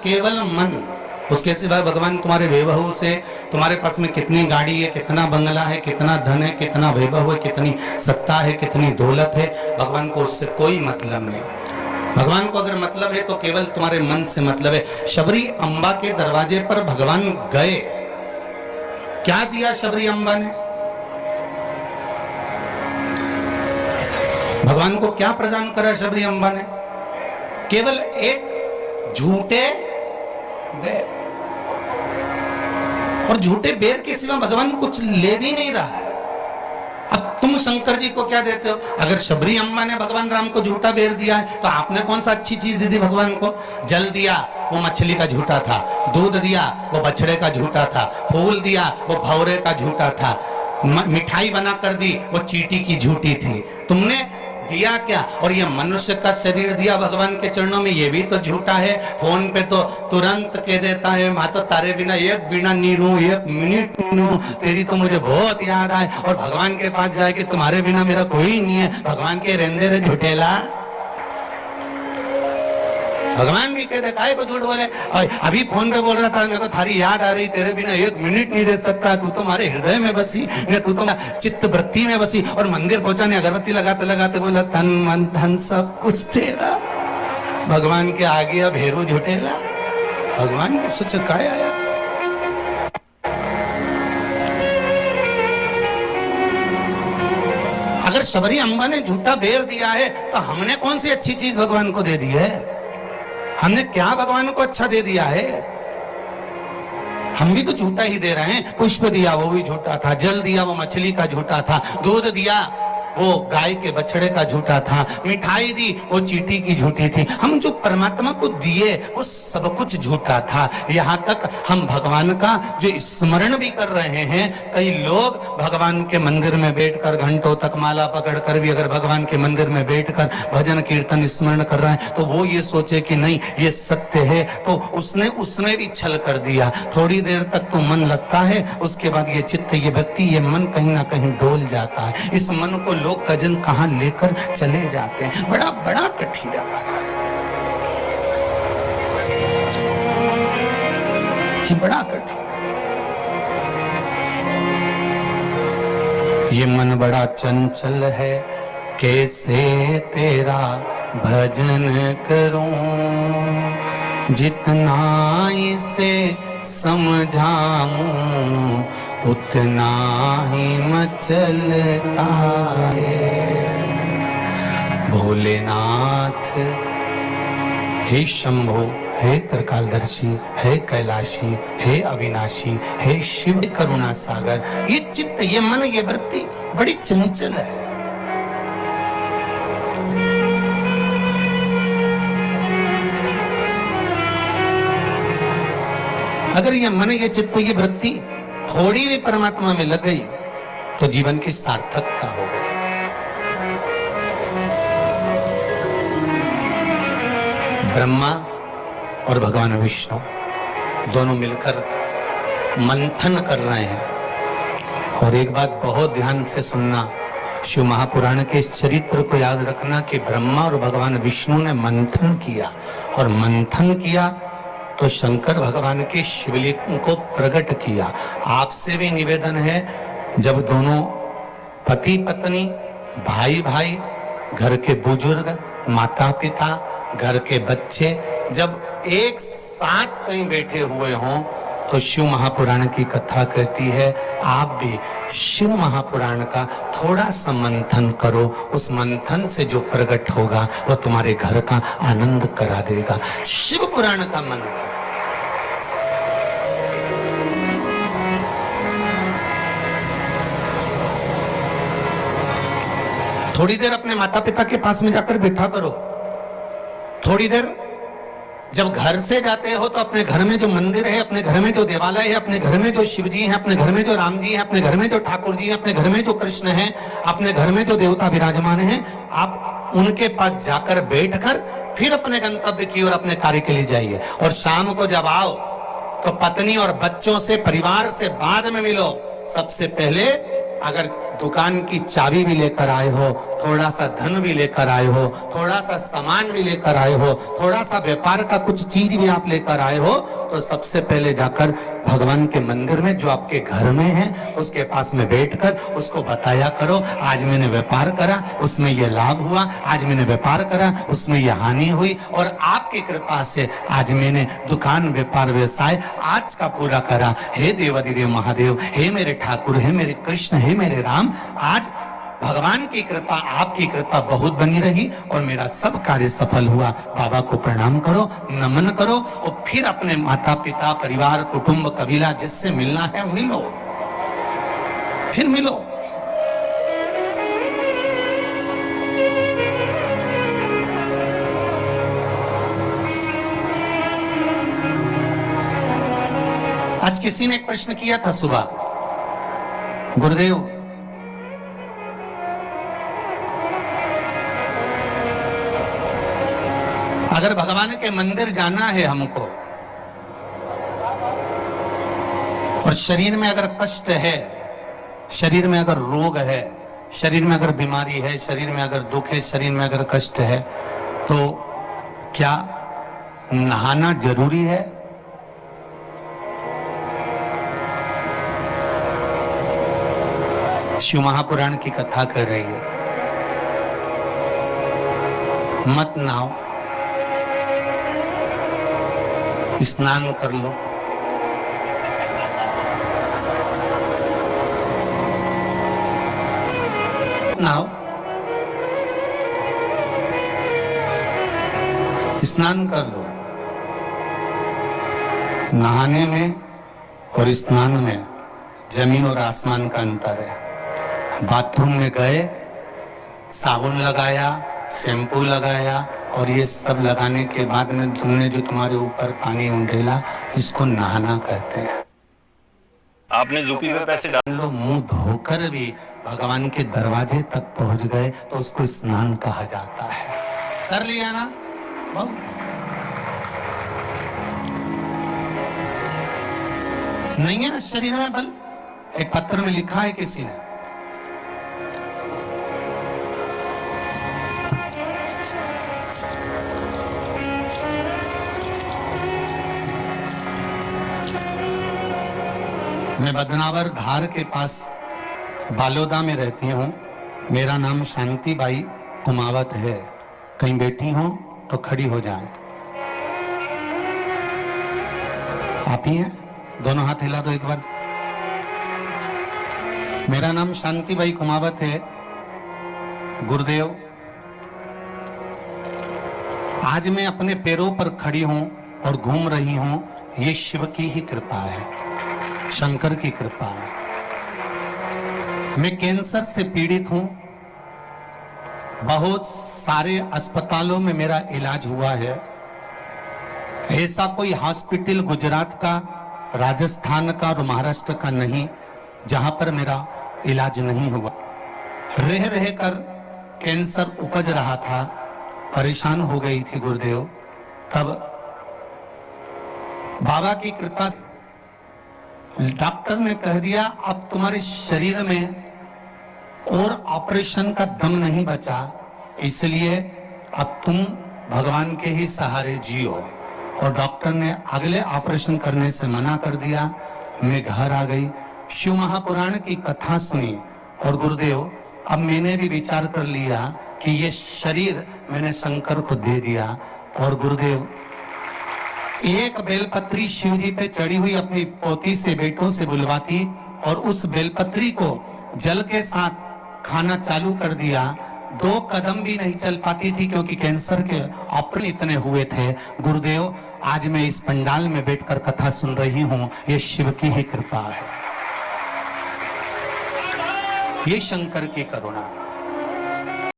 केवल मन, उसके सिवाय भगवान तुम्हारे वैभव से, तुम्हारे पास में कितनी गाड़ी है, कितना बंगला है, कितना धन है, कितना वैभव है, कितनी सत्ता है, कितनी दौलत है, भगवान को उससे कोई मतलब नहीं। भगवान को अगर मतलब है तो केवल तुम्हारे मन से मतलब है। शबरी अम्बा के दरवाजे पर भगवान गए, क्या दिया शबरी अम्बा ने? भगवान को क्या प्रदान करा शबरी अम्बा ने? केवल एक झूठे बेर, और झूठे बेर के सिवा भगवान कुछ ले भी नहीं रहा है। अब तुम शंकर जी को क्या देते हो? अगर शबरी अम्मा ने भगवान राम को झूठा बेर दिया है तो आपने कौन सा अच्छी चीज दे दी भगवान को? जल दिया वो मछली का झूठा था, दूध दिया वो बछड़े का झूठा था, फूल दिया वो भौरे का झूठा था, मिठाई बना कर दी वो चींटी की झूठी थी। तुमने दिया क्या? और ये मनुष्य का शरीर दिया भगवान के चरणों में, ये भी तो झूठा है। फोन पे तो तुरंत कह देता है माता तारे बिना एक बिना नहीं रहूं, एक मिनट नहीं रहूं, तेरी तो मुझे बहुत याद आए। और भगवान के पास जाए कि तुम्हारे बिना मेरा कोई नहीं है। भगवान के रेंदे रे झूठेला, भगवान भी कहते काहे को झूठ बोले। अभी फोन पे बोल रहा था मेरे को थारी याद आ रही, तेरे बिना एक मिनट नहीं रह सकता, तू तो हमारे हृदय में बसी, तू तो चित्त वृत्ति में बसी। और मंदिर पहुंचा ने अगरबत्ती लगाते लगाते बोला तन मन धन सब कुछ तेरा। भगवान के आगे अब हेरू झूठेला। भगवान को सोचा काय आया। अगर शबरी अम्बा ने झूठा बेर दिया है तो हमने कौन सी अच्छी चीज भगवान को दे दी है? हमने क्या भगवान को अच्छा दे दिया है? हम भी तो झूठा ही दे रहे हैं। पुष्प दिया वो भी झूठा था, जल दिया वो मछली का झूठा था, दूध दिया वो गाय के बछड़े का झूठा था, मिठाई दी वो चींटी की झूठी थी। हम जो परमात्मा को दिए वो सब कुछ झूठा था। यहाँ तक हम भगवान का जो स्मरण भी कर रहे हैं, कई लोग भगवान के मंदिर में बैठकर घंटों तक माला पकड़कर भी अगर भगवान के मंदिर में बैठकर भजन कीर्तन स्मरण कर रहे हैं तो वो ये सोचे कि नहीं ये सत्य है, तो उसने उसमें भी छल कर दिया। थोड़ी देर तक तो मन लगता है, उसके बाद ये चित्त, ये भक्ति, ये मन कहीं ना कहीं डोल जाता है। इस मन को लोग कजन कहां लेकर चले जाते हैं। बड़ा बड़ा कठिन है, बड़ा कठिन। ये मन बड़ा चंचल है, कैसे तेरा भजन करूं, जितना इसे समझाऊं उतना ही मचलता है। भोलेनाथ हे शंभो, हे त्रिकालदर्शी, हे कैलाशी, हे अविनाशी, हे शिव करुणा सागर। ये चित्त, ये मन, ये वृत्ति बड़ी चंचल है। अगर ये मन, ये चित्त, ये वृत्ति थोड़ी भी परमात्मा में लग गई तो जीवन की सार्थकता हो गई। ब्रह्मा और भगवान विष्णु दोनों मिलकर मंथन कर रहे हैं। और एक बात बहुत ध्यान से सुनना, शिव महापुराण के इस चरित्र को याद रखना कि ब्रह्मा और भगवान विष्णु ने मंथन किया, और मंथन किया तो शंकर भगवान के शिवलिंग को प्रकट किया। आपसे भी निवेदन है, जब दोनों पति पत्नी, भाई भाई, घर के बुजुर्ग, माता पिता, घर के बच्चे जब एक साथ कहीं बैठे हुए हों तो शिव महापुराण की कथा कहती है आप भी शिव महापुराण का थोड़ा सा मंथन करो। उस मंथन से जो प्रकट होगा वो तुम्हारे घर का आनंद करा देगा। शिव पुराण का मंथन। थोड़ी देर अपने माता पिता के पास में जाकर बैठा करो। थोड़ी देर जब घर से जाते हो तो अपने घर में जो मंदिर है, अपने घर में जो देवालय है, अपने घर में जो शिव जी है, अपने घर में जो राम जी है, अपने घर में जो ठाकुर जी है, अपने घर में जो कृष्ण है, अपने घर में जो देवता विराजमान है, आप उनके पास जाकर बैठकर फिर अपने गंतव्य की ओर अपने कार्य के लिए जाइए। और शाम को जब आओ तो पत्नी और बच्चों से, परिवार से बाद में मिलो। सबसे पहले अगर दुकान की चाबी भी लेकर आए हो थोड़ा सा धन भी लेकर आए हो, थोड़ा सा सामान भी लेकर आए हो, थोड़ा सा व्यापार का कुछ चीज भी आप लेकर आए हो, तो सबसे पहले जाकर भगवान के मंदिर में जो आपके घर में है उसके पास में बैठकर उसको बताया करो, आज मैंने व्यापार करा उसमें यह लाभ हुआ, आज मैंने व्यापार करा उसमें यह हानि हुई, और आपकी कृपा से आज मैंने दुकान व्यापार व्यवसाय आज का पूरा करा। हे देवाधिदेव महादेव, हे मेरे ठाकुर, हे मेरे कृष्ण, हे मेरे राम, आज भगवान की कृपा, आपकी कृपा बहुत बनी रही और मेरा सब कार्य सफल हुआ। बाबा को प्रणाम करो, नमन करो और फिर अपने माता पिता, परिवार, कुटुंब, कबीला जिससे मिलना है मिलो, फिर मिलो। आज किसी ने एक प्रश्न किया था सुबह, गुरुदेव अगर भगवान के मंदिर जाना है हमको और शरीर में अगर कष्ट है, शरीर में अगर रोग है, शरीर में अगर बीमारी है, शरीर में अगर दुख है, शरीर में अगर कष्ट है, तो क्या नहाना जरूरी है? शिव महापुराण की कथा कर रही है, मत नहाओ, स्नान कर लो। नहाओ, स्नान कर लो। नहाने में और स्नान में जमीन और आसमान का अंतर है। बाथरूम में गए, साबुन लगाया, शैम्पू लगाया और ये सब लगाने के बाद में तुमने जो तुम्हारे ऊपर पानी उंडेला, इसको नहाना कहते हैं। आपने ज़ुकी में पैसे डाल लो, मुंह धोकर भी भगवान के दरवाजे तक पहुंच गए तो उसको स्नान कहा जाता है। कर लिया ना? नहीं है ना शरीर में बल? एक पत्र में लिखा है किसी ने, मैं बदनावर धार के पास बालोदा में रहती हूँ। मेरा नाम शांति बाई कुमावत है। कहीं बैठी हो तो खड़ी हो जाए। आप ही हैं? दोनों हाथ हिला दो एक बार। मेरा नाम शांति बाई कुमावत है। गुरुदेव, आज मैं अपने पैरों पर खड़ी हूं और घूम रही हूं, ये शिव की ही कृपा है, शंकर की कृपा है। मैं कैंसर से पीड़ित हूं, बहुत सारे अस्पतालों में मेरा इलाज हुआ है। ऐसा कोई हॉस्पिटल गुजरात का, राजस्थान का और महाराष्ट्र का नहीं जहां पर मेरा इलाज नहीं हुआ। रह रहकर कैंसर उपज रहा था, परेशान हो गई थी गुरुदेव। तब बाबा की कृपा से डॉक्टर ने कह दिया अब तुम्हारे शरीर में और ऑपरेशन का दम नहीं बचा, इसलिए अब तुम भगवान के ही सहारे जियो। और डॉक्टर ने अगले ऑपरेशन करने से मना कर दिया। मैं घर आ गई, शिव महापुराण की कथा सुनी और गुरुदेव अब मैंने भी विचार कर लिया कि ये शरीर मैंने शंकर को दे दिया। और गुरुदेव एक बेलपत्री शिव जी पे चढ़ी हुई अपनी पोती से, बेटों से बुलवाती और उस बेलपत्री को जल के साथ खाना चालू कर दिया। 2 कदम भी नहीं चल पाती थी क्योंकि कैंसर के ऑपरेशन इतने हुए थे। गुरुदेव आज मैं इस पंडाल में बैठकर कथा सुन रही हूँ, ये शिव की ही कृपा है, ये शंकर की करुणा।